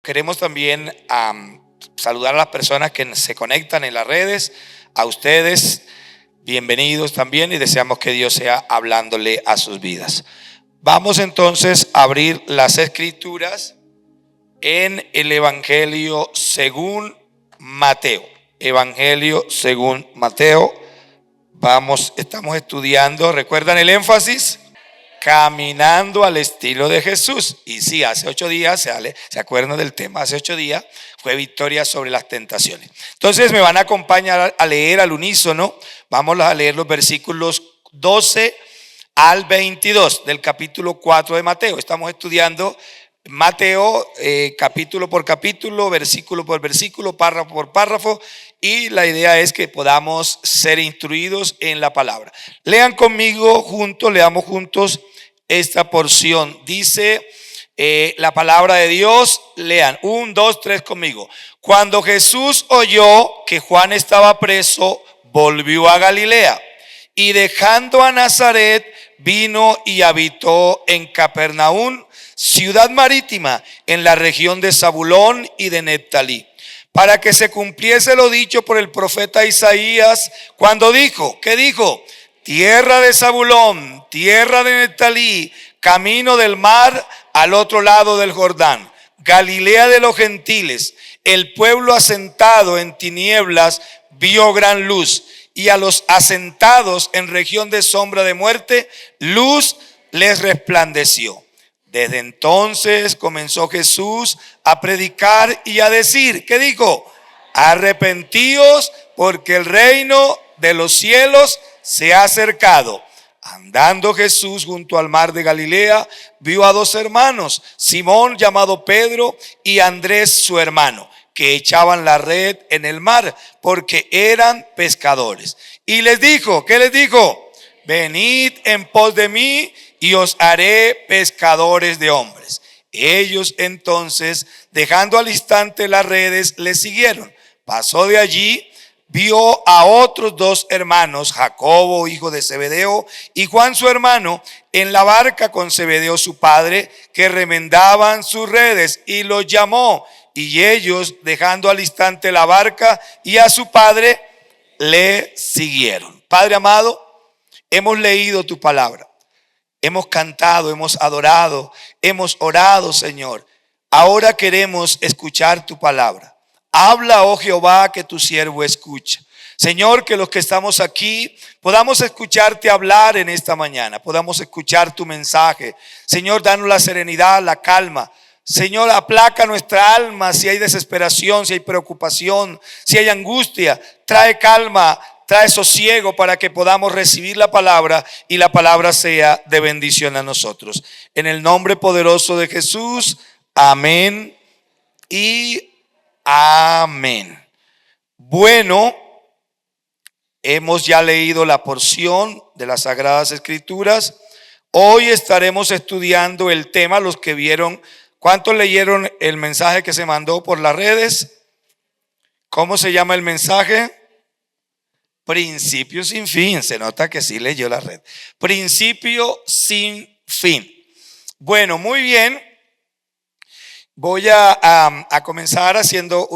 Queremos también saludar a las personas que se conectan en las redes. A ustedes, bienvenidos también, y deseamos que Dios sea hablándole a sus vidas. Vamos entonces a abrir las escrituras en el Evangelio según Mateo. Evangelio según Mateo. Estamos estudiando, ¿recuerdan el énfasis? Caminando al estilo de Jesús. Y sí, hace 8 días, ¿se acuerdan del tema? Hace 8 días fue victoria sobre las tentaciones. Entonces me van a acompañar a leer al unísono. Vamos a leer los versículos 12 al 22 del capítulo 4 de Mateo. Estamos estudiando Mateo capítulo por capítulo, versículo por versículo, párrafo por párrafo, y la idea es que podamos ser instruidos en la palabra. Lean conmigo juntos, leamos juntos esta porción. Dice la palabra de Dios. Lean 1, 2, 3 conmigo. Cuando Jesús oyó que Juan estaba preso, volvió a Galilea, y dejando a Nazaret vino y habitó en Capernaum, ciudad marítima, en la región de Zabulón y de Neftalí, para que se cumpliese lo dicho por el profeta Isaías, cuando dijo, ¿qué dijo? Tierra de Zabulón, tierra de Neftalí, camino del mar al otro lado del Jordán, Galilea de los gentiles. El pueblo asentado en tinieblas vio gran luz, y a los asentados en región de sombra de muerte, luz les resplandeció. Desde entonces comenzó Jesús a predicar y a decir, ¿qué dijo? Arrepentíos, porque el reino de los cielos se ha acercado. Andando Jesús junto al mar de Galilea, vio a 2 hermanos, Simón llamado Pedro y Andrés su hermano, que echaban la red en el mar, porque eran pescadores. Y les dijo, ¿qué les dijo? Venid en pos de mí y os haré pescadores de hombres. Ellos entonces, dejando al instante las redes, le siguieron. Pasó de allí, vio a otros 2 hermanos, Jacobo, hijo de Zebedeo, y Juan su hermano, en la barca con Zebedeo su padre, que remendaban sus redes, y los llamó. Y ellos, dejando al instante la barca y a su padre, le siguieron. Padre amado, hemos leído tu palabra, hemos cantado, hemos adorado, hemos orado, Señor. Ahora queremos escuchar tu palabra. Habla, oh Jehová, que tu siervo escucha. Señor, que los que estamos aquí podamos escucharte hablar en esta mañana, podamos escuchar tu mensaje. Señor, danos la serenidad, la calma. Señor, aplaca nuestra alma si hay desesperación, si hay preocupación, si hay angustia. Trae calma, trae sosiego para que podamos recibir la palabra y la palabra sea de bendición a nosotros. En el nombre poderoso de Jesús, amén y amén. Bueno, hemos ya leído la porción de las Sagradas Escrituras. Hoy estaremos estudiando el tema. Los que vieron, ¿cuántos leyeron el mensaje que se mandó por las redes? ¿Cómo se llama el mensaje? Principio sin fin. Se nota que sí leyó la red. Principio sin fin. Bueno, muy bien. Voy a comenzar haciendo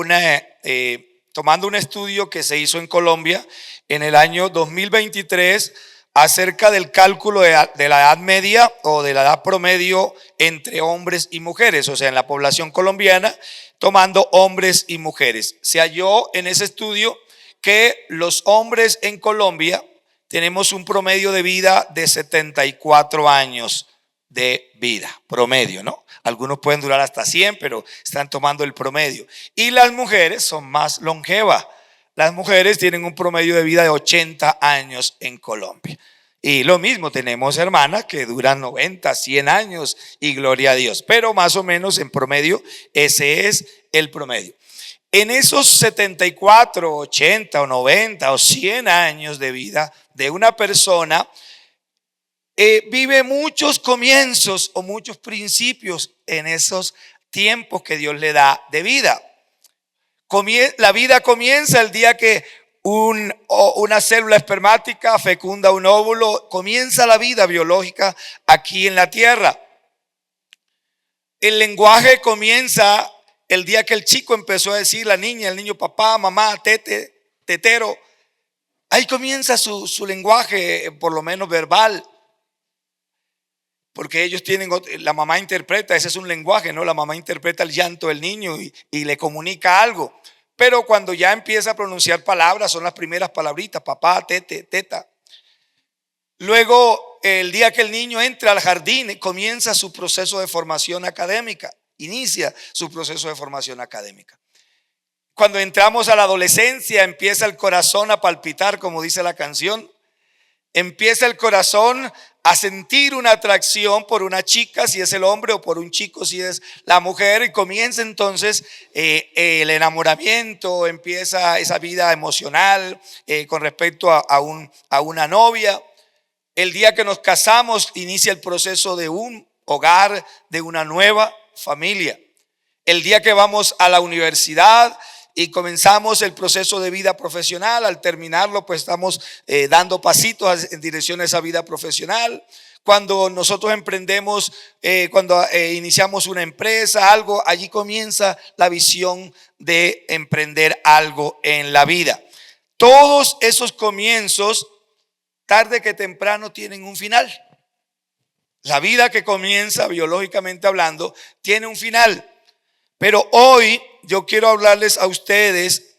tomando un estudio que se hizo en Colombia en el año 2023 acerca del cálculo de la edad media o de la edad promedio entre hombres y mujeres, o sea, en la población colombiana, tomando hombres y mujeres. Se halló en ese estudio que los hombres en Colombia tenemos un promedio de vida de 74 años de vida, promedio, ¿no? Algunos pueden durar hasta 100, pero están tomando el promedio. Y las mujeres son más longevas. Las mujeres tienen un promedio de vida de 80 años en Colombia. Y lo mismo, tenemos hermanas que duran 90, 100 años y gloria a Dios. Pero más o menos en promedio, ese es el promedio. En esos 74, 80 o 90 o 100 años de vida de una persona, vive muchos comienzos o muchos principios en esos tiempos que Dios le da de vida. La vida comienza el día que una célula espermática fecunda un óvulo. Comienza la vida biológica aquí en la tierra. El lenguaje comienza el día que el chico empezó a decir, la niña, el niño, papá, mamá, tete, tetero, ahí comienza su lenguaje, por lo menos verbal. Porque ellos tienen, la mamá interpreta, ese es un lenguaje, ¿no? La mamá interpreta el llanto del niño y le comunica algo. Pero cuando ya empieza a pronunciar palabras, son las primeras palabritas, papá, tete, teta. Luego, el día que el niño entra al jardín, comienza su proceso de formación académica, inicia su proceso de formación académica. Cuando entramos a la adolescencia, empieza el corazón a palpitar, como dice la canción. Empieza el corazón a sentir una atracción por una chica, si es el hombre, o por un chico, si es la mujer, y comienza entonces el enamoramiento, empieza esa vida emocional con respecto a una novia. El día que nos casamos inicia el proceso de un hogar, de una nueva familia. El día que vamos a la universidad y comenzamos el proceso de vida profesional, al terminarlo pues estamos dando pasitos en dirección a esa vida profesional. Cuando nosotros emprendemos, cuando iniciamos una empresa, algo, allí comienza la visión de emprender algo en la vida. Todos esos comienzos, tarde que temprano, tienen un final. La vida que comienza, biológicamente hablando, tiene un final. Pero hoy yo quiero hablarles a ustedes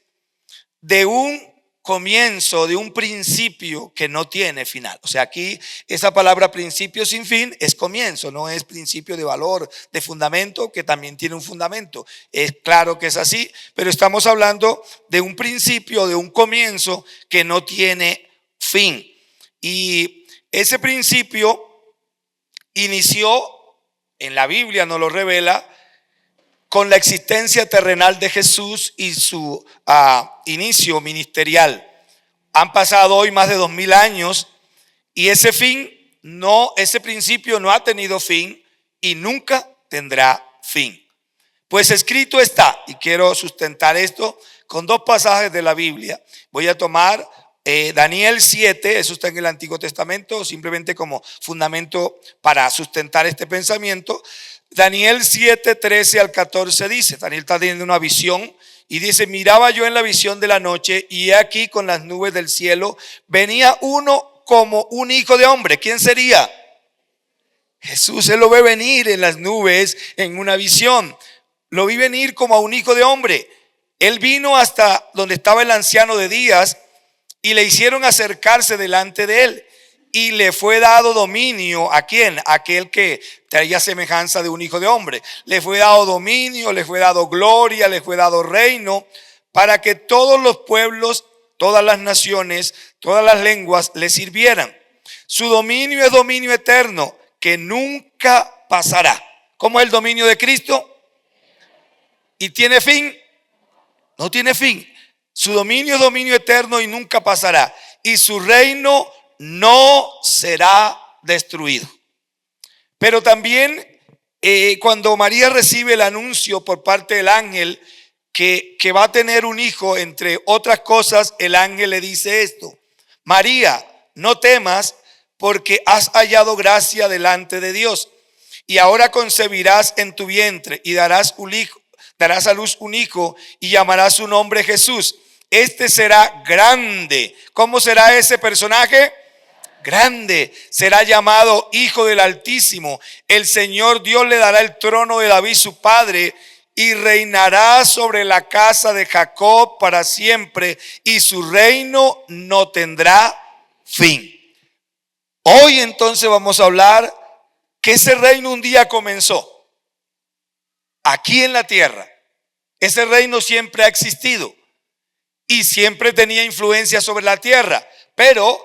de un comienzo, de un principio que no tiene final. O sea, aquí esa palabra principio sin fin es comienzo, no es principio de valor, de fundamento, que también tiene un fundamento. Es claro que es así, pero estamos hablando de un principio, de un comienzo que no tiene fin. Y ese principio inició, en la Biblia nos lo revela, con la existencia terrenal de Jesús y su inicio ministerial. Han pasado hoy más de 2000 años y ese principio no ha tenido fin y nunca tendrá fin. Pues escrito está, y quiero sustentar esto con dos pasajes de la Biblia. Voy a tomar Daniel 7, eso está en el Antiguo Testamento, simplemente como fundamento para sustentar este pensamiento. Daniel 7, 13 al 14 dice, Daniel está teniendo una visión y dice, miraba yo en la visión de la noche y he aquí con las nubes del cielo venía uno como un hijo de hombre. ¿Quién sería? Jesús. Él lo ve venir en las nubes en una visión. Lo vi venir como a un hijo de hombre. Él vino hasta donde estaba el anciano de días y le hicieron acercarse delante de él. Y le fue dado dominio. ¿A quién? Aquel que traía semejanza de un hijo de hombre. Le fue dado dominio, le fue dado gloria, le fue dado reino, para que todos los pueblos, todas las naciones, todas las lenguas le sirvieran. Su dominio es dominio eterno, que nunca pasará. ¿Cómo es el dominio de Cristo? ¿Y tiene fin? No tiene fin. Su dominio es dominio eterno y nunca pasará. Y su reino no será destruido. Pero también cuando María recibe el anuncio por parte del ángel que va a tener un hijo, entre otras cosas, el ángel le dice esto: María, no temas, porque has hallado gracia delante de Dios, y ahora concebirás en tu vientre y darás a luz un hijo y llamarás su nombre Jesús. Este será grande. ¿Cómo será ese personaje? Grande. Será llamado Hijo del Altísimo. El Señor Dios le dará el trono de David su padre y reinará sobre la casa de Jacob para siempre, y su reino no tendrá fin. Hoy entonces vamos a hablar que ese reino un día comenzó aquí en la tierra. Ese reino siempre ha existido y siempre tenía influencia sobre la tierra, pero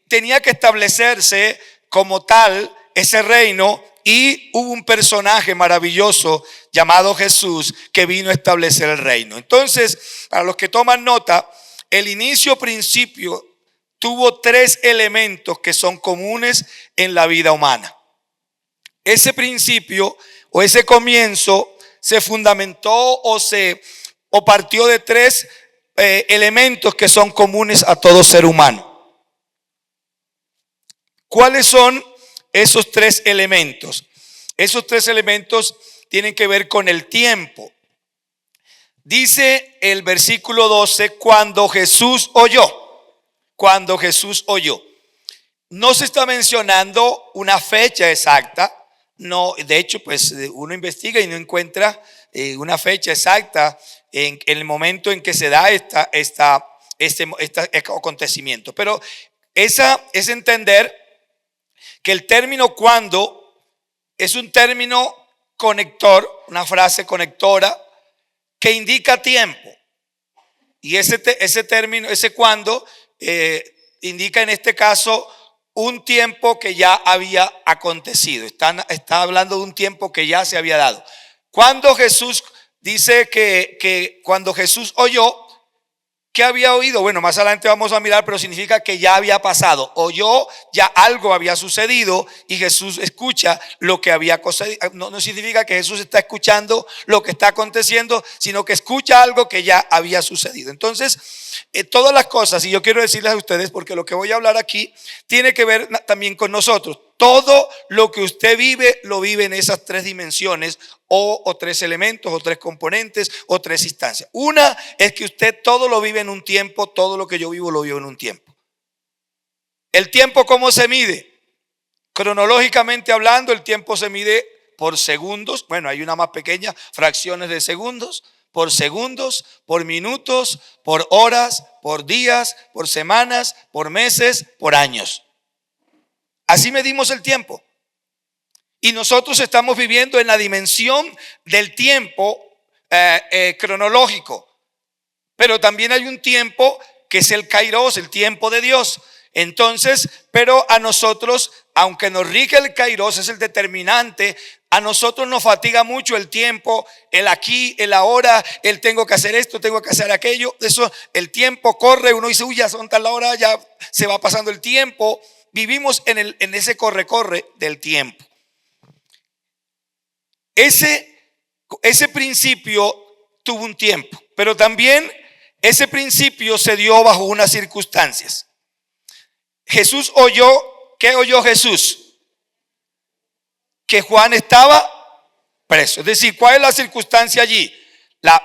tenía que establecerse como tal ese reino, y hubo un personaje maravilloso llamado Jesús que vino a establecer el reino. Entonces, para los que toman nota, el principio tuvo tres elementos que son comunes en la vida humana. Ese principio o ese comienzo se fundamentó o partió de tres elementos que son comunes a todo ser humano. ¿Cuáles son esos tres elementos? Esos tres elementos tienen que ver con el tiempo. Dice el versículo 12, cuando Jesús oyó. No se está mencionando una fecha exacta. No, de hecho, pues uno investiga y no encuentra una fecha exacta en el momento en que se da este acontecimiento. Pero esa es entender que el término cuando es un término conector, una frase conectora que indica tiempo. Y ese término, ese cuando, indica en este caso un tiempo que ya había acontecido. Está hablando de un tiempo que ya se había dado. Cuando Jesús dice que cuando Jesús oyó, ¿qué había oído? Bueno, más adelante vamos a mirar, pero significa que ya había pasado. Oyó, ya algo había sucedido y Jesús escucha lo que había sucedido. No significa que Jesús está escuchando lo que está aconteciendo, sino que escucha algo que ya había sucedido. Entonces, todas las cosas, y yo quiero decirles a ustedes, porque lo que voy a hablar aquí tiene que ver también con nosotros. Todo lo que usted vive, lo vive en esas tres dimensiones o tres elementos o tres componentes o tres instancias. Una es que usted todo lo vive en un tiempo, todo lo que yo vivo lo vivo en un tiempo. ¿El tiempo cómo se mide? Cronológicamente hablando, el tiempo se mide por segundos. Bueno, hay una más pequeña, fracciones de segundos, por minutos, por horas, por días, por semanas, por meses, por años. Así medimos el tiempo. Y nosotros estamos viviendo en la dimensión del tiempo cronológico. Pero también hay un tiempo que es el kairos, el tiempo de Dios. Entonces, pero a nosotros, aunque nos rige el kairos, es el determinante, a nosotros nos fatiga mucho el tiempo, el aquí, el ahora, el tengo que hacer esto, tengo que hacer aquello. Eso, el tiempo corre, uno dice, uy, ya son tal la hora, ya se va pasando el tiempo. Vivimos en ese corre del tiempo. Ese principio tuvo un tiempo, pero también ese principio se dio bajo unas circunstancias. Jesús oyó, ¿qué oyó Jesús? Que Juan estaba preso. Es decir, ¿cuál es la circunstancia allí?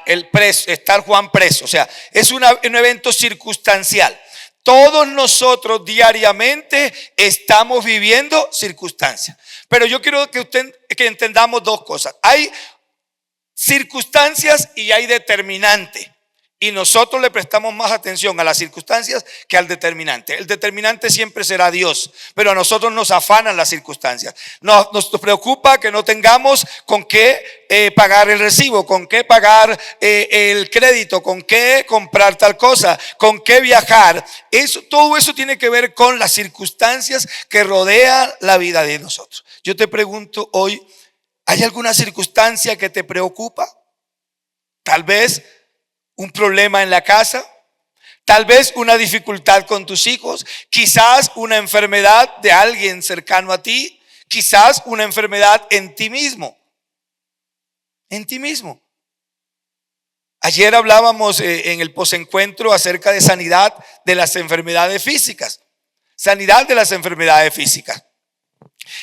El preso, estar Juan preso. O sea, es un evento circunstancial. Todos nosotros diariamente estamos viviendo circunstancias. Pero yo quiero que entendamos dos cosas. Hay circunstancias y hay determinante. Y nosotros le prestamos más atención a las circunstancias que al determinante. El determinante siempre será Dios, pero a nosotros nos afanan las circunstancias. Nos preocupa que no tengamos con qué pagar el recibo, con qué pagar el crédito, con qué comprar tal cosa, con qué viajar. Todo eso tiene que ver con las circunstancias que rodean la vida de nosotros. Yo te pregunto hoy, ¿hay alguna circunstancia que te preocupa? Tal vez un problema en la casa, tal vez una dificultad con tus hijos, quizás una enfermedad de alguien cercano a ti, quizás una enfermedad en ti mismo. En ti mismo. Ayer hablábamos en el posencuentro acerca de sanidad de las enfermedades físicas. Sanidad de las enfermedades físicas.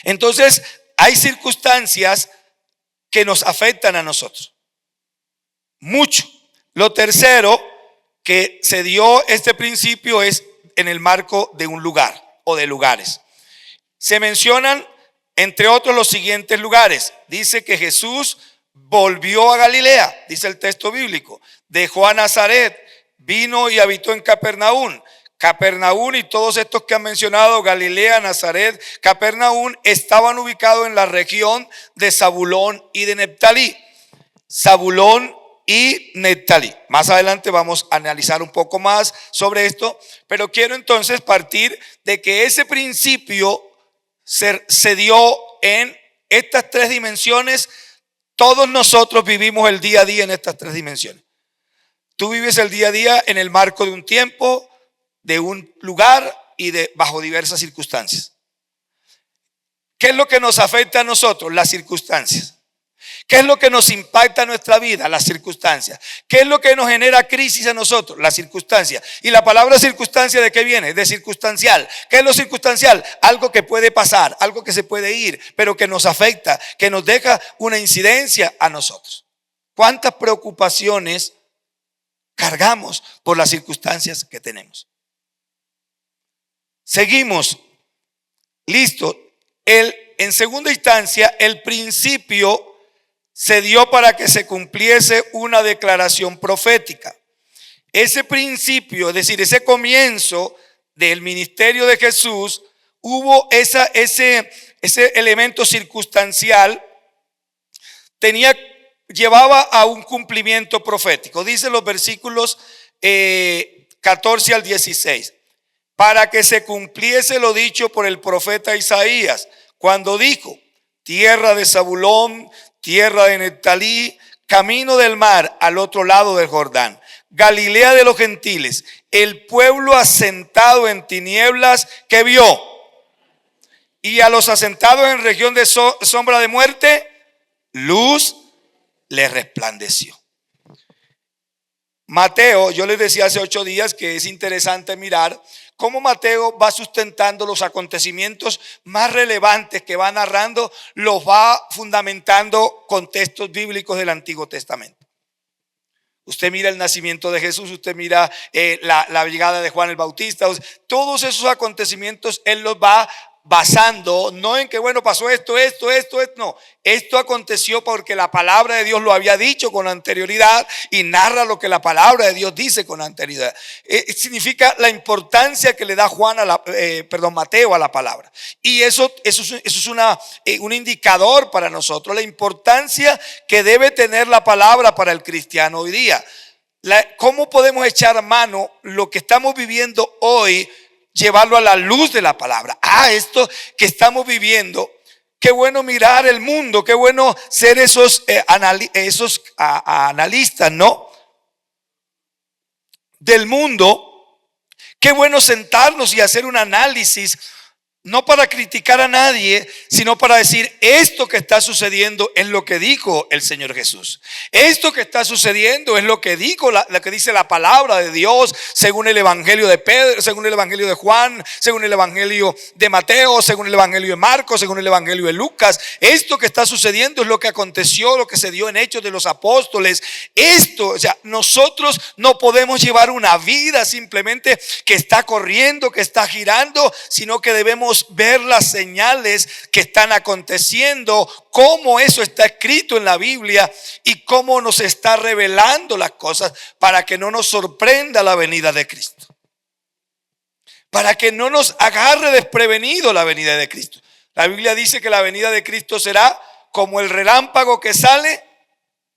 Entonces, hay circunstancias que nos afectan a nosotros. Mucho. Lo tercero que se dio este principio es en el marco de un lugar o de lugares. Se mencionan, entre otros, los siguientes lugares. Dice que Jesús volvió a Galilea, dice el texto bíblico. Dejó a Nazaret, vino y habitó en Capernaum. Capernaum y todos estos que han mencionado, Galilea, Nazaret, Capernaum, estaban ubicados en la región de Zabulón y de Neftalí. Zabulón y Neftalí. Más adelante vamos a analizar un poco más sobre esto, pero quiero entonces partir de que ese principio se dio en estas tres dimensiones. Todos nosotros vivimos el día a día en estas tres dimensiones. Tú vives el día a día en el marco de un tiempo, de un lugar y bajo diversas circunstancias. ¿Qué es lo que nos afecta a nosotros? Las circunstancias. ¿Qué es lo que nos impacta en nuestra vida? Las circunstancias. ¿Qué es lo que nos genera crisis a nosotros? Las circunstancias. ¿Y la palabra circunstancia de qué viene? De circunstancial. ¿Qué es lo circunstancial? Algo que puede pasar, algo que se puede ir, pero que nos afecta, que nos deja una incidencia a nosotros. ¿Cuántas preocupaciones cargamos por las circunstancias que tenemos? Seguimos. Listo. En segunda instancia, el principio se dio para que se cumpliese una declaración profética. Ese principio, es decir, ese comienzo del ministerio de Jesús, hubo ese elemento circunstancial, llevaba a un cumplimiento profético. Dice los versículos 14 al 16. Para que se cumpliese lo dicho por el profeta Isaías, cuando dijo: tierra de Zabulón, tierra de Neftalí, camino del mar al otro lado del Jordán, Galilea de los gentiles, el pueblo asentado en tinieblas que vio, y a los asentados en región de sombra de muerte, luz les resplandeció. Mateo, yo les decía hace 8 días que es interesante mirar cómo Mateo va sustentando los acontecimientos más relevantes que va narrando, los va fundamentando con textos bíblicos del Antiguo Testamento. Usted mira el nacimiento de Jesús, usted mira la llegada de Juan el Bautista, todos esos acontecimientos él los va basando, no en que bueno, pasó esto, no. Esto aconteció porque la palabra de Dios lo había dicho con anterioridad y narra lo que la palabra de Dios dice con anterioridad. Significa la importancia que le da Mateo a la palabra. Y eso es un indicador para nosotros, la importancia que debe tener la palabra para el cristiano hoy día. ¿Cómo podemos echar mano lo que estamos viviendo hoy? Llevarlo a la luz de la palabra. Esto que estamos viviendo, qué bueno mirar el mundo, qué bueno ser esos analistas, ¿no? Del mundo. Qué bueno sentarnos y hacer un análisis, no para criticar a nadie, sino para decir: esto que está sucediendo es lo que dijo el Señor Jesús. Esto que está sucediendo es lo que dijo, lo que dice la palabra de Dios, según el evangelio de Pedro, según el evangelio de Juan, según el evangelio de Mateo, según el evangelio de Marcos, según el evangelio de Lucas. Esto que está sucediendo es lo que aconteció, lo que se dio en Hechos de los Apóstoles. Nosotros no podemos llevar una vida simplemente que está corriendo, que está girando, sino que debemos ver las señales que están aconteciendo, cómo eso está escrito en la Biblia y cómo nos está revelando las cosas para que no nos sorprenda la venida de Cristo, para que no nos agarre desprevenido la venida de Cristo. La Biblia dice que la venida de Cristo será como el relámpago que sale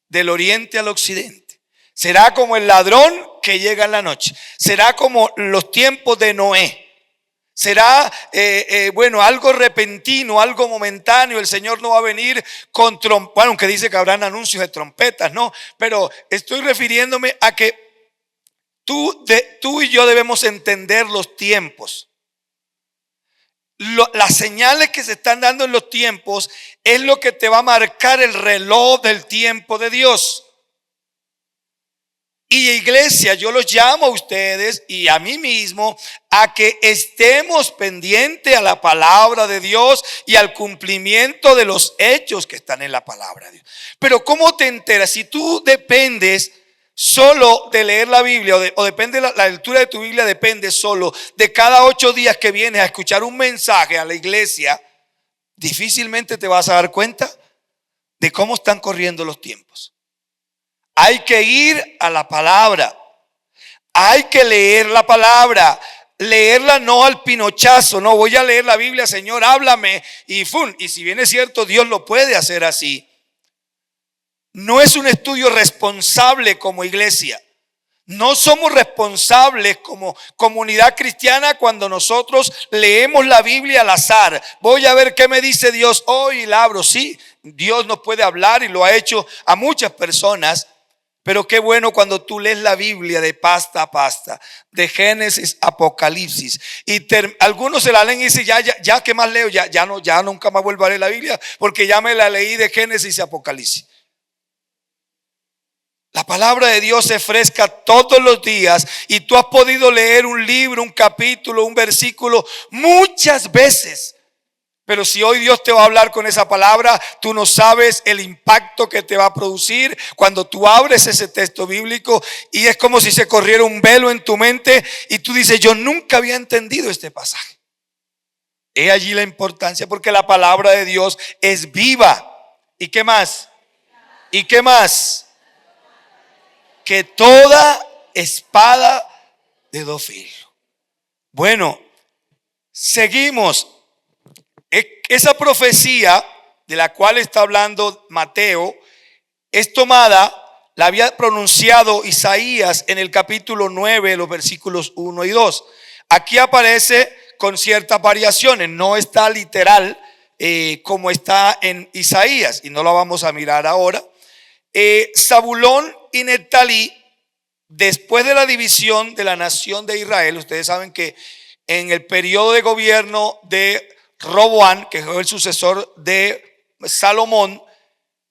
del oriente al occidente. Será como el ladrón que llega en la noche. Será como los tiempos de Noé. Será algo repentino, algo momentáneo. El Señor no va a venir con trompetas, aunque dice que habrán anuncios de trompetas, no, pero estoy refiriéndome a que tú y yo debemos entender los tiempos. Las señales que se están dando en los tiempos es lo que te va a marcar el reloj del tiempo de Dios. Y iglesia, yo los llamo a ustedes y a mí mismo a que estemos pendientes a la palabra de Dios y al cumplimiento de los hechos que están en la palabra de Dios. Pero ¿cómo te enteras? Si tú dependes solo de leer la Biblia o depende la lectura de tu Biblia depende solo de cada 8 días que vienes a escuchar un mensaje a la iglesia, difícilmente te vas a dar cuenta de cómo están corriendo los tiempos. Hay que ir a la palabra. Hay que leer la palabra. Leerla no al pinochazo. No voy a leer la Biblia, Señor, háblame. Y si bien es cierto, Dios lo puede hacer así. No es un estudio responsable como iglesia. No somos responsables como comunidad cristiana cuando nosotros leemos la Biblia al azar. Voy a ver qué me dice Dios hoy y la abro. Sí, Dios nos puede hablar y lo ha hecho a muchas personas. Pero qué bueno cuando tú lees la Biblia de pasta a pasta, de Génesis a Apocalipsis. Y algunos se la leen y dicen, ya ¿qué más leo? Ya nunca más vuelvo a leer la Biblia porque ya me la leí de Génesis a Apocalipsis. La palabra de Dios se fresca todos los días y tú has podido leer un libro, un capítulo, un versículo muchas veces. Pero si hoy Dios te va a hablar con esa palabra, tú no sabes el impacto que te va a producir cuando tú abres ese texto bíblico y es como si se corriera un velo en tu mente y tú dices, yo nunca había entendido este pasaje. He allí la importancia porque la palabra de Dios es viva. ¿Y qué más? ¿Y qué más? Que toda espada de dos filos. Bueno, seguimos. Esa profecía de la cual está hablando Mateo es tomada, la había pronunciado Isaías en el capítulo 9, los versículos 1 y 2. Aquí aparece con ciertas variaciones, no está literal como está en Isaías y no la vamos a mirar ahora. Zabulón y Neftalí, después de la división de la nación de Israel, ustedes saben que en el periodo de gobierno de Roboán, que fue el sucesor de Salomón,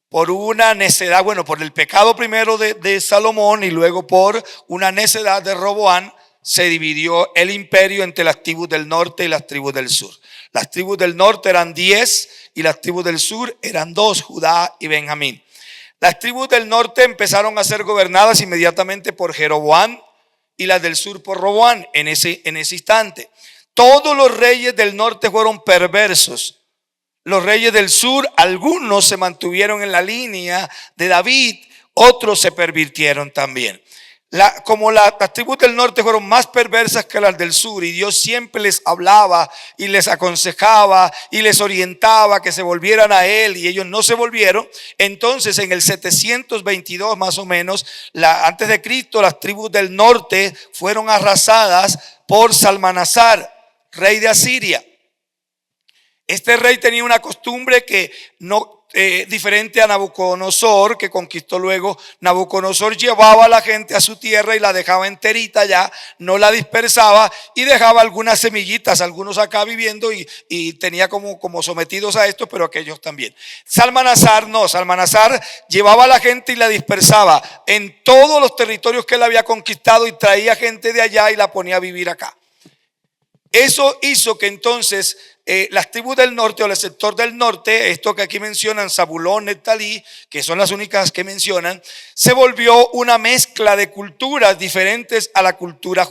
por una necedad, bueno, por el pecado primero de Salomón y luego por una necedad de Roboán, se dividió el imperio entre las tribus del norte y las tribus del sur. Las tribus del norte eran 10 y las tribus del sur eran 2, Judá y Benjamín. Las tribus del norte empezaron a ser gobernadas inmediatamente por Jeroboam y las del sur por Roboán en ese instante. Todos los reyes del norte fueron perversos. Los reyes del sur, algunos se mantuvieron en la línea de David, otros se pervirtieron también. Como las tribus del norte fueron más perversas que las del sur y Dios siempre les hablaba y les aconsejaba y les orientaba que se volvieran a Él y ellos no se volvieron, entonces en el 722 más o menos antes de Cristo, las tribus del norte fueron arrasadas por Salmanasar, rey de Asiria. Este rey tenía una costumbre que no diferente a Nabucodonosor, que conquistó luego. Nabucodonosor llevaba a la gente a su tierra y la dejaba enterita ya, no la dispersaba y dejaba algunas semillitas, algunos acá viviendo y tenía como sometidos a esto, pero aquellos también. Salmanasar no, Salmanasar llevaba a la gente y la dispersaba en todos los territorios que él había conquistado y traía gente de allá y la ponía a vivir acá. Eso hizo que entonces las tribus del norte o el sector del norte, esto que aquí mencionan, Zabulón, Neftalí, que son las únicas que mencionan, se volvió una mezcla de culturas diferentes a la cultura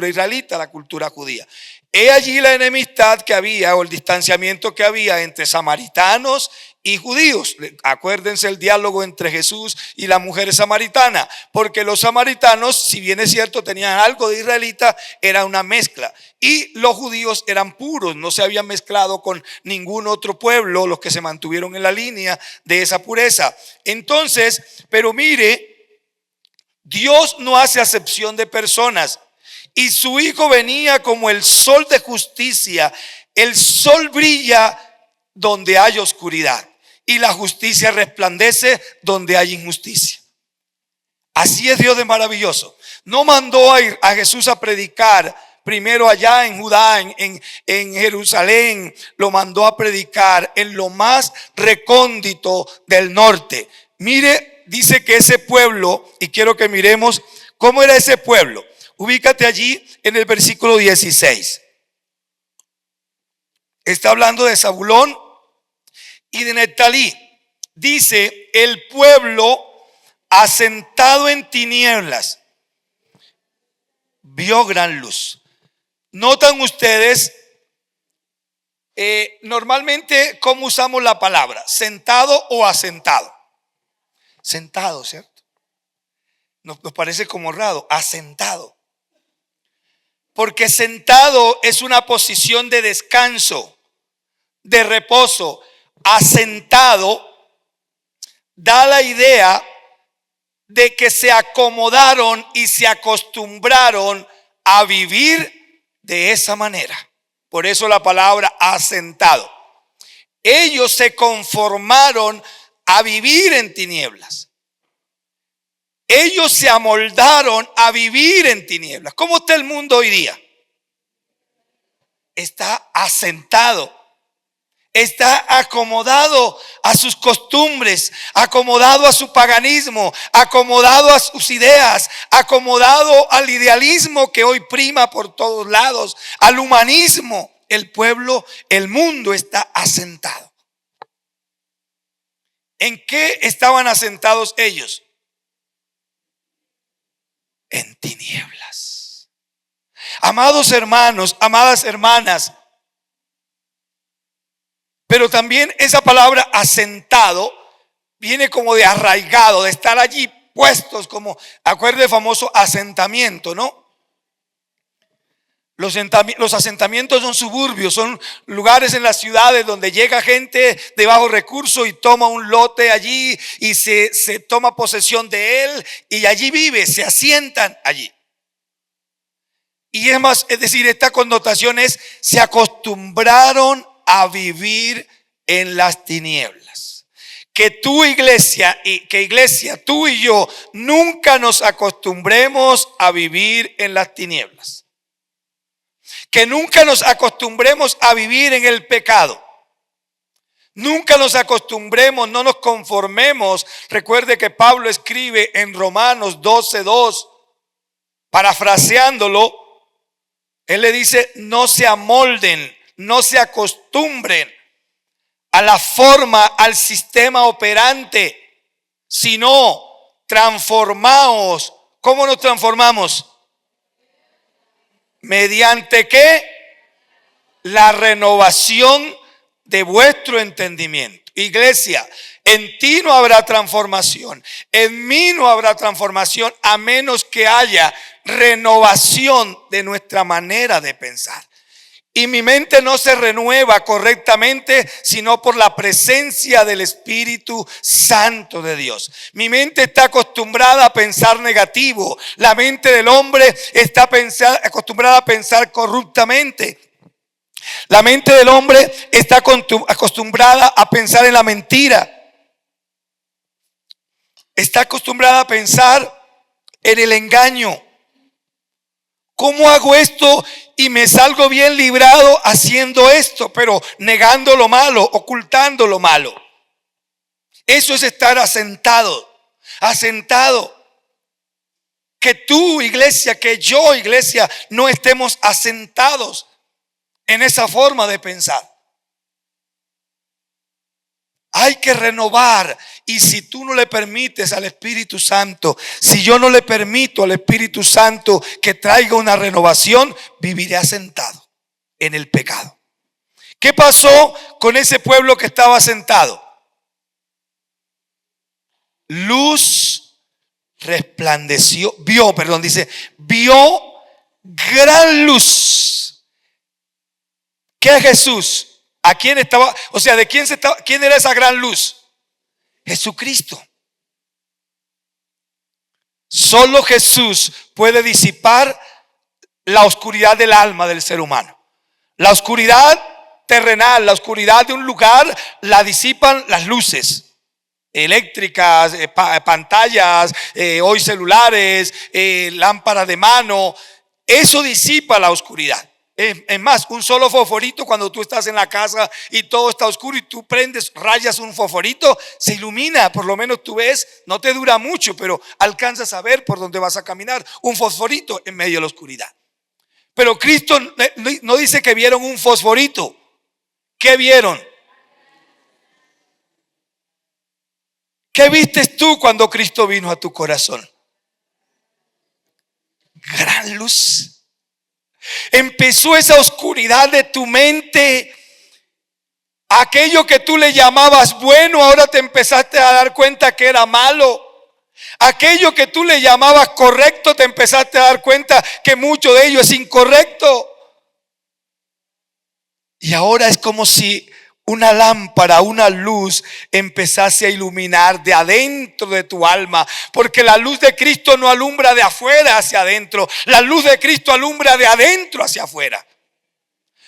israelita, a la cultura judía. He allí la enemistad que había o el distanciamiento que había entre samaritanos y judíos. Acuérdense el diálogo entre Jesús y la mujer samaritana, porque los samaritanos, si bien es cierto, tenían algo de israelita, era una mezcla. Y los judíos eran puros, no se habían mezclado con ningún otro pueblo, los que se mantuvieron en la línea de esa pureza. Entonces, pero mire, Dios no hace acepción de personas. Y su Hijo venía como el sol de justicia. El sol brilla donde hay oscuridad y la justicia resplandece donde hay injusticia. Así es Dios de maravilloso. No mandó a Jesús a predicar primero allá en Judá, en Jerusalén. Lo mandó a predicar en lo más recóndito del norte. Mire, dice que ese pueblo, y quiero que miremos cómo era ese pueblo. Ubícate allí en el versículo 16. Está hablando de Zabulón y de Neftalí. Dice, el pueblo asentado en tinieblas vio gran luz. Notan ustedes normalmente cómo usamos la palabra, sentado o asentado. Sentado, ¿cierto? Nos parece como raro, asentado. Porque sentado es una posición de descanso, de reposo. Asentado da la idea de que se acomodaron y se acostumbraron a vivir de esa manera. Por eso la palabra asentado. Ellos se conformaron a vivir en tinieblas. Ellos se amoldaron a vivir en tinieblas. ¿Cómo está el mundo hoy día? Está asentado. está acomodado a sus costumbres, acomodado a su paganismo, acomodado a sus ideas, acomodado al idealismo que hoy prima por todos lados, al humanismo. El pueblo, el mundo está asentado. ¿En qué estaban asentados ellos? En tinieblas. Amados hermanos, amadas hermanas, pero también esa palabra asentado viene como de arraigado, de estar allí puestos, como, acuerde el famoso asentamiento, ¿no? Los asentamientos son suburbios, son lugares en las ciudades donde llega gente de bajos recursos y toma un lote allí y se toma posesión de él y allí vive, se asientan allí. Y es más, es decir, esta connotación es, se acostumbraron a vivir en las tinieblas. Que tu iglesia, tú y yo, nunca nos acostumbremos a vivir en las tinieblas. Que nunca nos acostumbremos a vivir en el pecado. Nunca nos acostumbremos, no nos conformemos. Recuerde que Pablo escribe en Romanos 12:2, parafraseándolo, él le dice: no se amolden, no se acostumbren a la forma, al sistema operante, sino transformaos. ¿Cómo nos transformamos? ¿Mediante qué? La renovación de vuestro entendimiento. Iglesia, en ti no habrá transformación, en mí no habrá transformación, a menos que haya renovación de nuestra manera de pensar. Y mi mente no se renueva correctamente sino por la presencia del Espíritu Santo de Dios. Mi mente está acostumbrada a pensar negativo. La mente del hombre está acostumbrada a pensar corruptamente. La mente del hombre está acostumbrada a pensar en la mentira. Está acostumbrada a pensar en el engaño. ¿Cómo hago esto y me salgo bien librado haciendo esto, pero negando lo malo, ocultando lo malo? Eso es estar asentado. Que tú, iglesia, que yo, iglesia, no estemos asentados en esa forma de pensar. Hay que renovar. Y si tú no le permites al Espíritu Santo, si yo no le permito al Espíritu Santo que traiga una renovación, viviré asentado en el pecado. ¿Qué pasó con ese pueblo que estaba asentado? Luz resplandeció, vio gran luz. ¿Qué es Jesús? ¿A quién estaba? O sea, ¿quién era esa gran luz? Jesucristo. Solo Jesús puede disipar la oscuridad del alma del ser humano. La oscuridad terrenal, la oscuridad de un lugar, la disipan las luces eléctricas, pantallas, hoy celulares, lámparas de mano. Eso disipa la oscuridad. Es más, un solo fosforito, cuando tú estás en la casa y todo está oscuro y tú prendes, rayas un fosforito, se ilumina, por lo menos tú ves, no te dura mucho, pero alcanzas a ver por dónde vas a caminar, un fosforito en medio de la oscuridad. Pero Cristo no dice que vieron un fosforito. ¿Qué vieron? ¿Qué viste tú cuando Cristo vino a tu corazón? Gran luz. Empezó esa oscuridad de tu mente. Aquello que tú le llamabas bueno, ahora te empezaste a dar cuenta que era malo. Aquello que tú le llamabas correcto, te empezaste a dar cuenta que mucho de ello es incorrecto. Y ahora es como si una lámpara, una luz empezase a iluminar de adentro de tu alma, porque la luz de Cristo no alumbra de afuera hacia adentro, la luz de Cristo alumbra de adentro hacia afuera.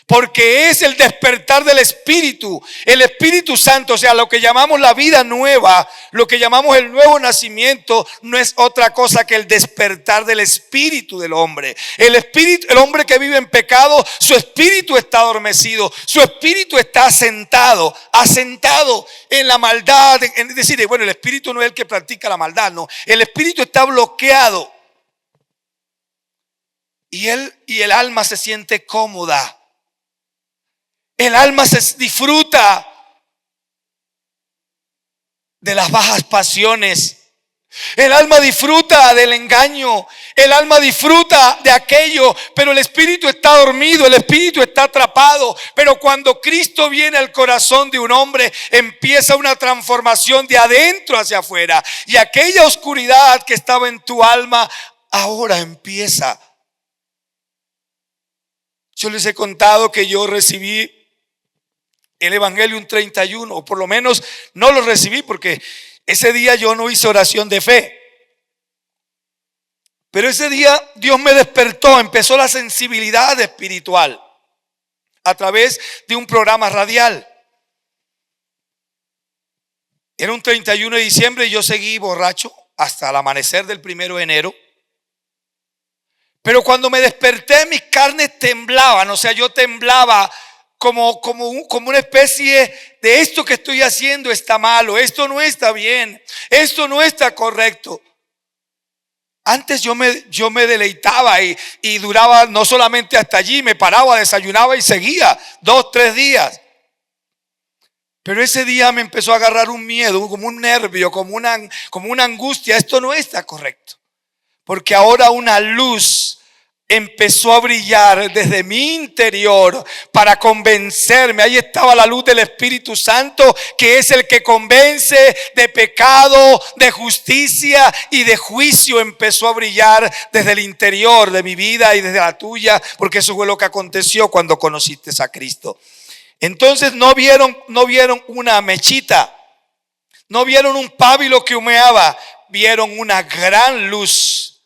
Porque es el despertar del Espíritu, el Espíritu Santo, o sea, lo que llamamos la vida nueva, lo que llamamos el nuevo nacimiento, no es otra cosa que el despertar del Espíritu del hombre. El Espíritu, el hombre que vive en pecado, su espíritu está adormecido, su espíritu está asentado en la maldad. Es decir, bueno, el espíritu no es el que practica la maldad, no, el espíritu está bloqueado y el alma se siente cómoda. El alma se disfruta de las bajas pasiones. El alma disfruta del engaño. El alma disfruta de aquello, pero el espíritu está dormido, el espíritu está atrapado. Pero cuando Cristo viene al corazón de un hombre, empieza una transformación de adentro hacia afuera. Y aquella oscuridad que estaba en tu alma, ahora empieza. Yo les he contado que yo recibí el Evangelium 31, o por lo menos no lo recibí porque ese día yo no hice oración de fe. Pero ese día Dios me despertó, empezó la sensibilidad espiritual a través de un programa radial. Era un 31 de diciembre y yo seguí borracho hasta el amanecer del 1 de enero. Pero cuando me desperté, mis carnes temblaban, o sea, yo temblaba como una especie de esto que estoy haciendo está malo, esto no está bien, esto no está correcto. Antes yo me deleitaba y duraba no solamente hasta allí, me paraba, desayunaba y seguía 2, 3 días. Pero ese día me empezó a agarrar un miedo, como un nervio, como una angustia. Esto no está correcto. Porque ahora una luz empezó a brillar desde mi interior para convencerme. Ahí estaba la luz del Espíritu Santo, que es el que convence de pecado, de justicia y de juicio. Empezó a brillar desde el interior de mi vida y desde la tuya, porque eso fue lo que aconteció cuando conociste a Cristo. Entonces no vieron una mechita, no vieron un pábilo que humeaba, vieron una gran luz.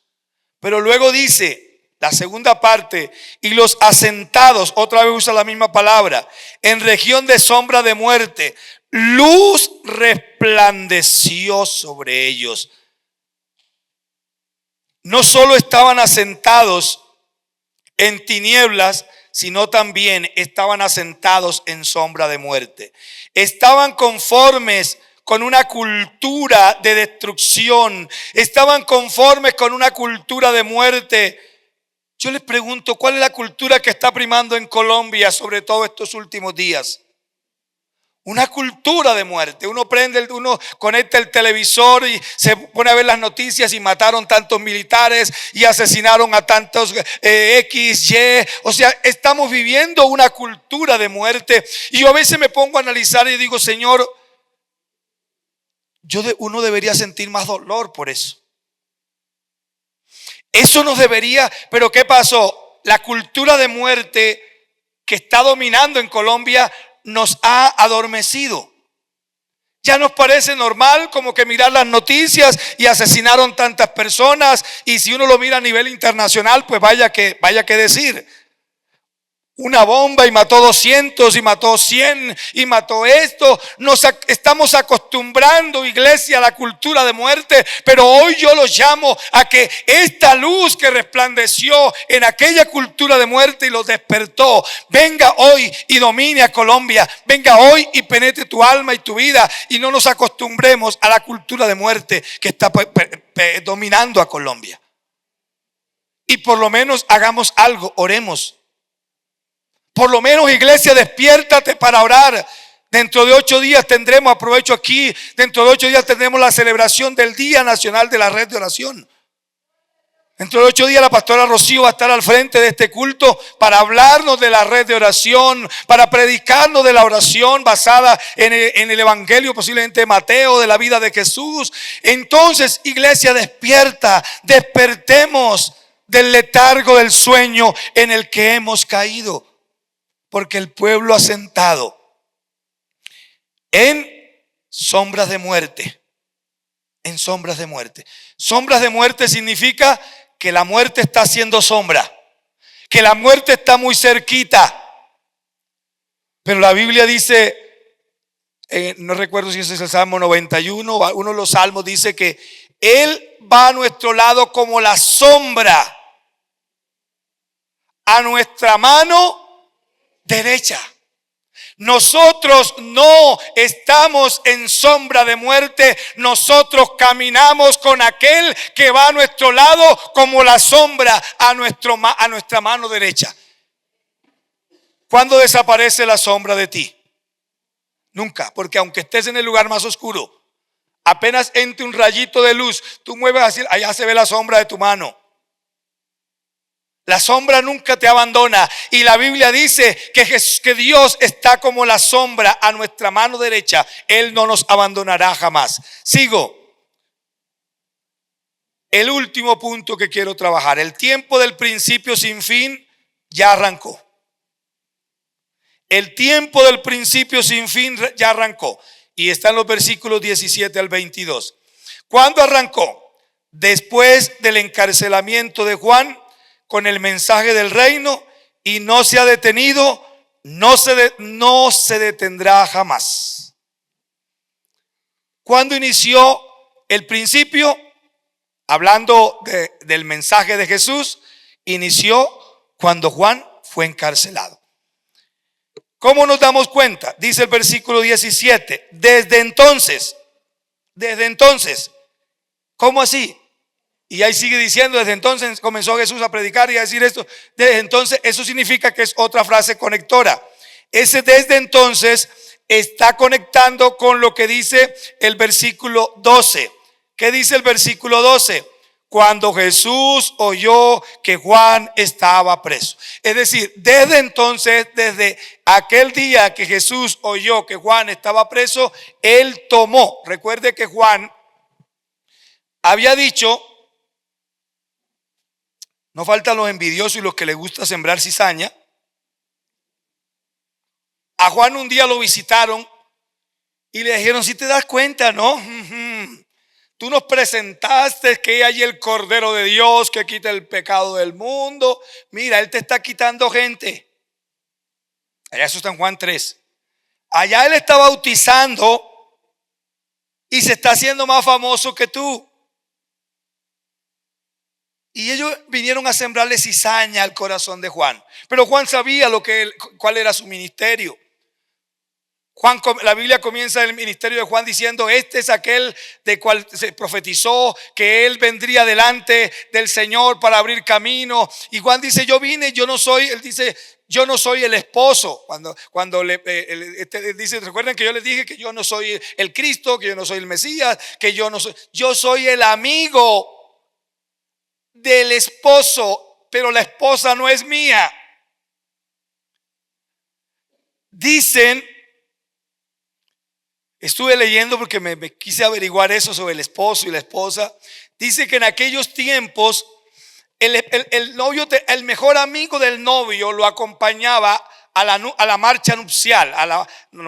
Pero luego dice la segunda parte, y los asentados, otra vez usa la misma palabra, en región de sombra de muerte, luz resplandeció sobre ellos. No solo estaban asentados en tinieblas, sino también estaban asentados en sombra de muerte. Estaban conformes con una cultura de destrucción, estaban conformes con una cultura de muerte. Yo les pregunto, ¿cuál es la cultura que está primando en Colombia, sobre todo estos últimos días? Una cultura de muerte. Uno conecta el televisor y se pone a ver las noticias y mataron tantos militares y asesinaron a tantos X, Y. O sea, estamos viviendo una cultura de muerte. Y yo a veces me pongo a analizar y digo, Señor, uno debería sentir más dolor por eso. Eso nos debería, pero ¿qué pasó? La cultura de muerte que está dominando en Colombia nos ha adormecido. Ya nos parece normal como que mirar las noticias y asesinaron tantas personas, y si uno lo mira a nivel internacional, pues vaya que decir. Una bomba y mató 200 y mató 100 y mató esto. Nos estamos acostumbrando, iglesia, a la cultura de muerte. Pero hoy yo los llamo a que esta luz que resplandeció en aquella cultura de muerte y los despertó, venga hoy y domine a Colombia. Venga hoy y penetre tu alma y tu vida, y no nos acostumbremos a la cultura de muerte que está dominando a Colombia. Y por lo menos hagamos algo, oremos. Por lo menos, iglesia, despiértate para orar. Dentro de 8 días tendremos, aprovecho aquí, dentro de 8 días tendremos la celebración del Día Nacional de la Red de Oración. Dentro de 8 días la pastora Rocío va a estar al frente de este culto para hablarnos de la red de oración, para predicarnos de la oración basada en el Evangelio, posiblemente de Mateo, de la vida de Jesús. Entonces, iglesia, despierta, despertemos del letargo del sueño en el que hemos caído. Porque el pueblo asentado en sombras de muerte, en sombras de muerte. Sombras de muerte significa que la muerte está haciendo sombra, que la muerte está muy cerquita. Pero la Biblia dice, no recuerdo si ese es el Salmo 91, uno de los salmos dice que Él va a nuestro lado como la sombra, a nuestra mano derecha. Nosotros no estamos en sombra de muerte, nosotros caminamos con aquel que va a nuestro lado como la sombra a nuestra mano derecha. ¿Cuándo desaparece la sombra de ti? Nunca, porque aunque estés en el lugar más oscuro, apenas entre un rayito de luz, tú mueves así, allá se ve la sombra de tu mano. La sombra nunca te abandona. Y la Biblia dice que Dios está como la sombra a nuestra mano derecha. Él no nos abandonará jamás. Sigo. El último punto que quiero trabajar. El tiempo del principio sin fin ya arrancó. El tiempo del principio sin fin ya arrancó. Y está en los versículos 17 al 22. ¿Cuándo arrancó? Después del encarcelamiento de Juan con el mensaje del reino, y no se ha detenido, no se detendrá jamás. ¿Cuándo inició el principio? Hablando del mensaje de Jesús, inició cuando Juan fue encarcelado. ¿Cómo nos damos cuenta? Dice el versículo 17, desde entonces, ¿cómo así? Y ahí sigue diciendo, desde entonces comenzó Jesús a predicar y a decir esto. Desde entonces, eso significa que es otra frase conectora. Ese desde entonces está conectando con lo que dice el versículo 12. ¿Qué dice el versículo 12? Cuando Jesús oyó que Juan estaba preso. Es decir, desde entonces, desde aquel día que Jesús oyó que Juan estaba preso, él tomó. Recuerde que Juan había dicho, no faltan los envidiosos y los que les gusta sembrar cizaña. A Juan un día lo visitaron y le dijeron, si te das cuenta, ¿no? Tú nos presentaste que hay el Cordero de Dios que quita el pecado del mundo. Mira, Él te está quitando gente. Allá eso está en Juan 3. Allá Él está bautizando y se está haciendo más famoso que tú. Y ellos vinieron a sembrarle cizaña al corazón de Juan. Pero Juan sabía cuál era su ministerio. La Biblia comienza el ministerio de Juan diciendo, este es aquel de cual se profetizó que él vendría delante del Señor para abrir camino. Y Juan dice, él dice, yo no soy el esposo. Cuando dice, recuerden que yo les dije que yo no soy el Cristo, que yo no soy el Mesías, yo soy el amigo del esposo, pero la esposa no es mía. Dicen, estuve leyendo porque me quise averiguar eso sobre el esposo y la esposa. Dice que en aquellos tiempos el novio, el mejor amigo del novio lo acompañaba a la marcha nupcial.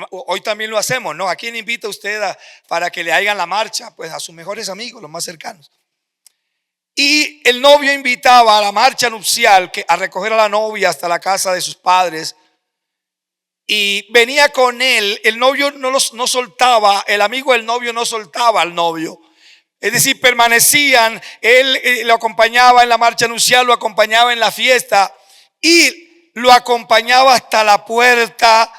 Hoy también lo hacemos, ¿no? ¿A quién invita usted para que le hagan la marcha? Pues a sus mejores amigos, los más cercanos. Y el novio invitaba a la marcha nupcial a recoger a la novia hasta la casa de sus padres. Y venía con él, el novio no soltaba, el amigo del novio no soltaba al novio. Es decir, permanecían, él lo acompañaba en la marcha nupcial, lo acompañaba en la fiesta y lo acompañaba hasta la puerta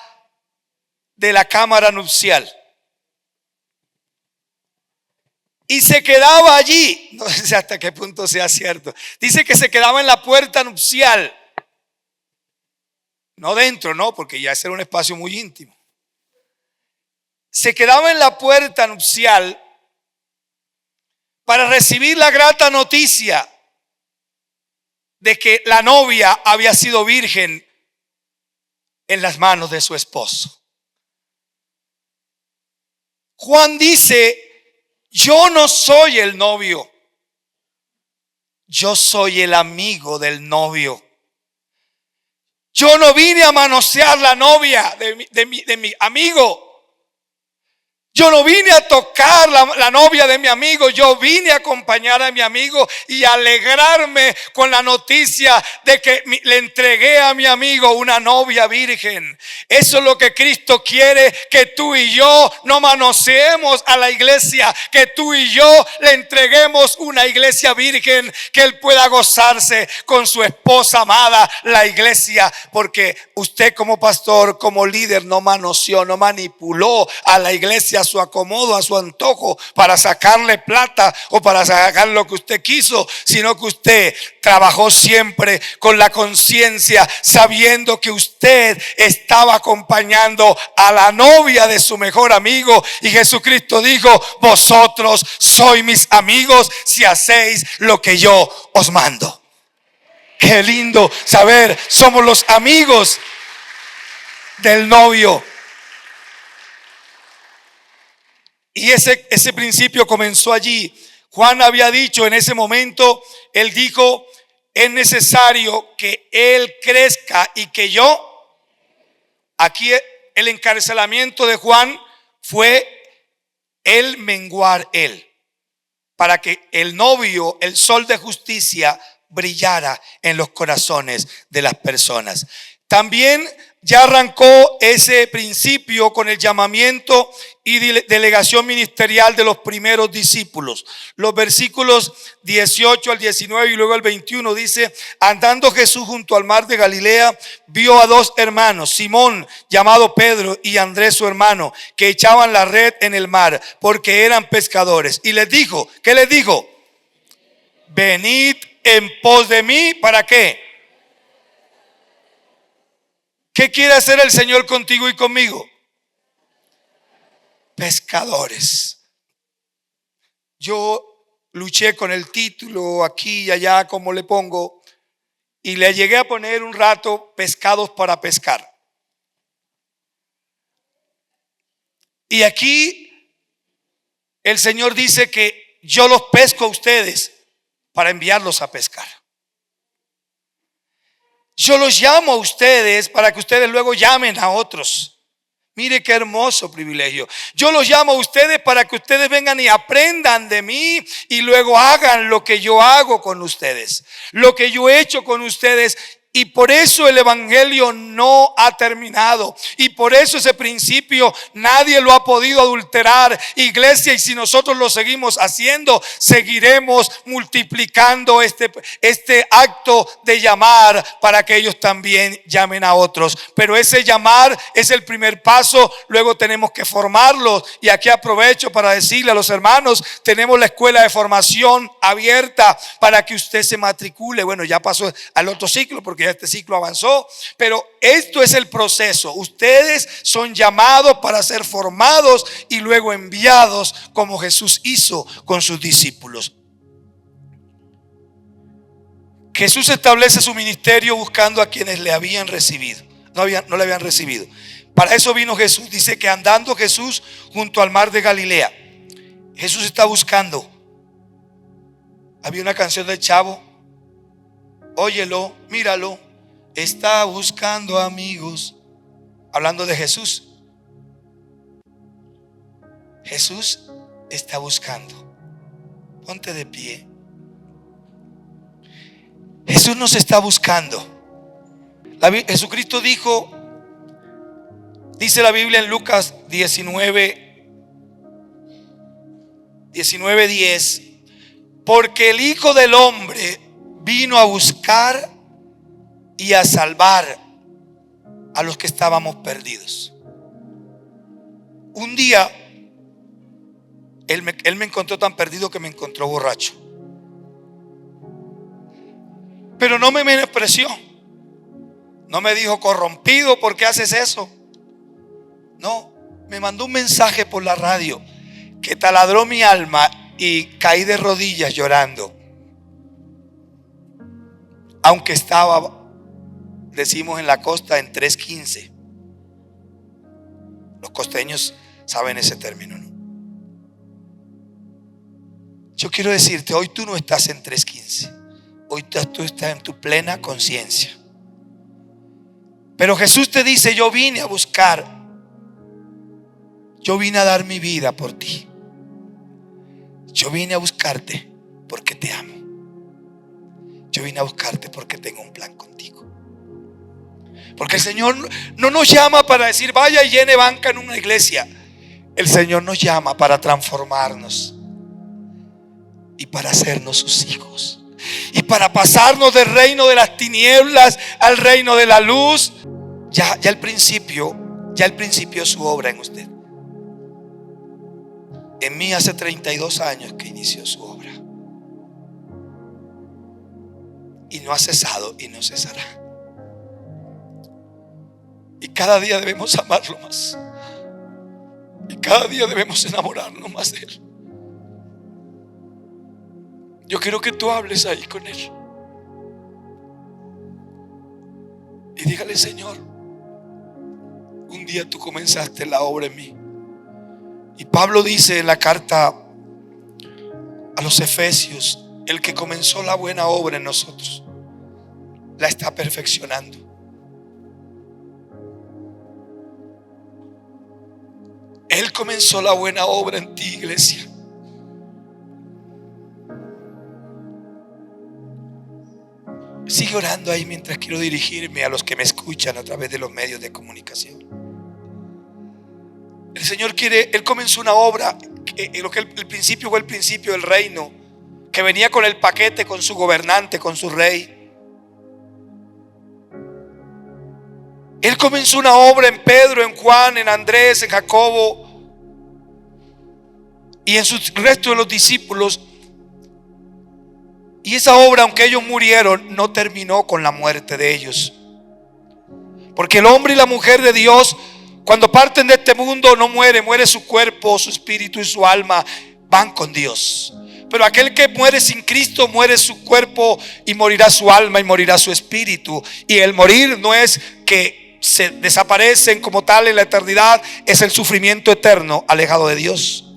de la cámara nupcial. Y se quedaba allí, no sé hasta qué punto sea cierto. Dice que se quedaba en la puerta nupcial. No dentro, no, porque ya ese era un espacio muy íntimo. Se quedaba en la puerta nupcial para recibir la grata noticia de que la novia había sido virgen en las manos de su esposo. Juan dice, yo no soy el novio, yo soy el amigo del novio. Yo no vine a manosear la novia de mi amigo. Yo no vine a tocar la novia de mi amigo, yo vine a acompañar a mi amigo y alegrarme con la noticia de que le entregué a mi amigo una novia virgen. Eso es lo que Cristo quiere, que tú y yo no manoseemos a la iglesia, que tú y yo le entreguemos una iglesia virgen, que Él pueda gozarse con su esposa amada, la iglesia, porque usted como pastor, como líder, no manoseó, no manipuló a la iglesia a su acomodo, a su antojo, para sacarle plata o para sacar lo que usted quiso, sino que usted trabajó siempre con la conciencia, sabiendo que usted estaba acompañando a la novia de su mejor amigo, y Jesucristo dijo: vosotros sois mis amigos si hacéis lo que yo os mando. Qué lindo saber, somos los amigos del novio. Y ese principio comenzó allí. Juan había dicho en ese momento, él dijo: es necesario que Él crezca y que yo. Aquí el encarcelamiento de Juan fue el menguar él, para que el novio, el sol de justicia, brillara en los corazones de las personas. También ya arrancó ese principio con el llamamiento y delegación ministerial de los primeros discípulos. Los versículos 18 al 19 y luego el 21 dice: andando Jesús junto al mar de Galilea, vio a dos hermanos, Simón llamado Pedro y Andrés su hermano, que echaban la red en el mar porque eran pescadores. Y les dijo, ¿qué les dijo? Venid en pos de mí. ¿Para qué? ¿Qué quiere hacer el Señor contigo y conmigo? Pescadores. Yo luché con el título aquí y allá, como le pongo, y le llegué a poner un rato: pescados para pescar. Y aquí el Señor dice que yo los pesco a ustedes para enviarlos a pescar. Yo los llamo a ustedes para que ustedes luego llamen a otros. Mire qué hermoso privilegio. Yo los llamo a ustedes para que ustedes vengan y aprendan de mí y luego hagan lo que yo hago con ustedes, lo que yo he hecho con ustedes. Y por eso el evangelio no ha terminado, y por eso ese principio nadie lo ha podido adulterar, iglesia. Y si nosotros lo seguimos haciendo, seguiremos multiplicando este acto de llamar para que ellos también llamen a otros. Pero ese llamar es el primer paso. Luego tenemos que formarlos, y aquí aprovecho para decirle a los hermanos: tenemos la escuela de formación abierta para que usted se matricule. Bueno, ya pasó al otro ciclo porque ya este ciclo avanzó, pero esto es el proceso. Ustedes son llamados para ser formados y luego enviados, como Jesús hizo con sus discípulos. Jesús establece su ministerio buscando a quienes le habían recibido, no le habían recibido. Para eso vino Jesús. Dice que andando Jesús junto al mar de Galilea, Jesús está buscando. Había una canción del Chavo: óyelo, míralo, está buscando amigos. Hablando de Jesús. Jesús está buscando. Ponte de pie. Jesús nos está buscando. Jesucristo dijo, dice la Biblia en Lucas 19:10, porque el Hijo del Hombre vino a buscar y a salvar a los que estábamos perdidos. Un día él me encontró tan perdido que me encontró borracho, pero no me menospreció. No me dijo: corrompido, ¿por qué haces eso? No, me mandó un mensaje por la radio que taladró mi alma y caí de rodillas llorando. Aunque estaba, decimos en la costa, en 3:15. Los costeños saben ese término, ¿no? Yo quiero decirte, hoy tú no estás en 3:15. Hoy tú estás en tu plena conciencia. Pero Jesús te dice: yo vine a buscar Yo vine a dar mi vida por ti. Yo vine a buscarte porque te amo. Yo vine a buscarte porque tengo un plan contigo. Porque el Señor no nos llama para decir vaya y llene banca en una iglesia. El Señor nos llama para transformarnos y para hacernos sus hijos, y para pasarnos del reino de las tinieblas al reino de la luz. Ya el principio es su obra en usted. En mí hace 32 años que inició su obra, y no ha cesado y no cesará. Y cada día debemos amarlo más, y cada día debemos enamorarnos más de Él. Yo quiero que tú hables ahí con Él y dígale: Señor, un día tú comenzaste la obra en mí. Y Pablo dice en la carta a los Efesios: el que comenzó la buena obra en nosotros la está perfeccionando. Él comenzó la buena obra en ti, iglesia. Sigue orando ahí mientras quiero dirigirme a los que me escuchan a través de los medios de comunicación. El Señor quiere, Él comenzó una obra, lo que el principio fue el principio del reino, que venía con el paquete, con su gobernante, con su rey. Él comenzó una obra en Pedro, en Juan, en Andrés, en Jacobo y en el resto de los discípulos. Y esa obra, aunque ellos murieron, no terminó con la muerte de ellos. Porque el hombre y la mujer de Dios, cuando parten de este mundo, no muere su cuerpo, su espíritu y su alma van con Dios. Pero aquel que muere sin Cristo, muere su cuerpo y morirá su alma y morirá su espíritu. Y el morir no es que se desaparecen como tal en la eternidad, es el sufrimiento eterno alejado de Dios.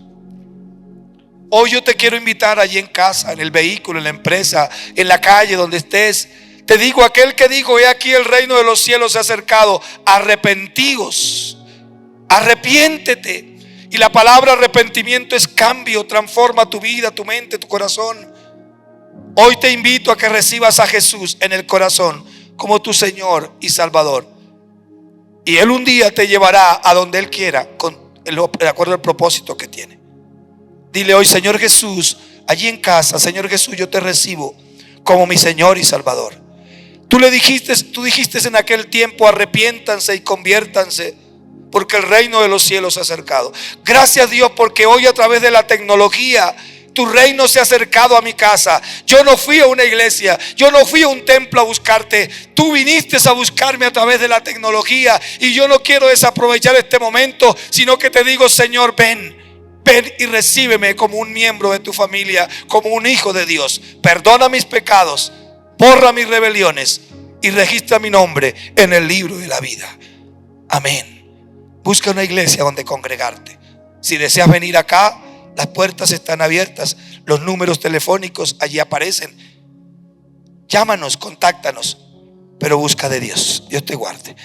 Hoy yo te quiero invitar allí en casa, en el vehículo, en la empresa, en la calle, donde estés. Te digo, aquel que dijo: he aquí el reino de los cielos se ha acercado, arrepentíos, arrepiéntete. Y la palabra arrepentimiento es cambio, transforma tu vida, tu mente, tu corazón. Hoy te invito a que recibas a Jesús en el corazón como tu Señor y Salvador. Y Él un día te llevará a donde Él quiera, de acuerdo al propósito que tiene. Dile hoy: Señor Jesús, allí en casa, Señor Jesús, yo te recibo como mi Señor y Salvador. Tú dijiste en aquel tiempo: arrepiéntanse y conviértanse, porque el reino de los cielos se ha acercado. Gracias, Dios, porque hoy a través de la tecnología tu reino se ha acercado a mi casa. Yo no fui a una iglesia, yo no fui a un templo a buscarte. Tú viniste a buscarme a través de la tecnología, y yo no quiero desaprovechar este momento, sino que te digo: Señor, ven y recíbeme como un miembro de tu familia, como un hijo de Dios. Perdona mis pecados, borra mis rebeliones y registra mi nombre en el libro de la vida. Amén. Busca una iglesia donde congregarte. Si deseas venir acá, las puertas están abiertas. Los números telefónicos allí aparecen. Llámanos, contáctanos, pero busca de Dios. Dios te guarde.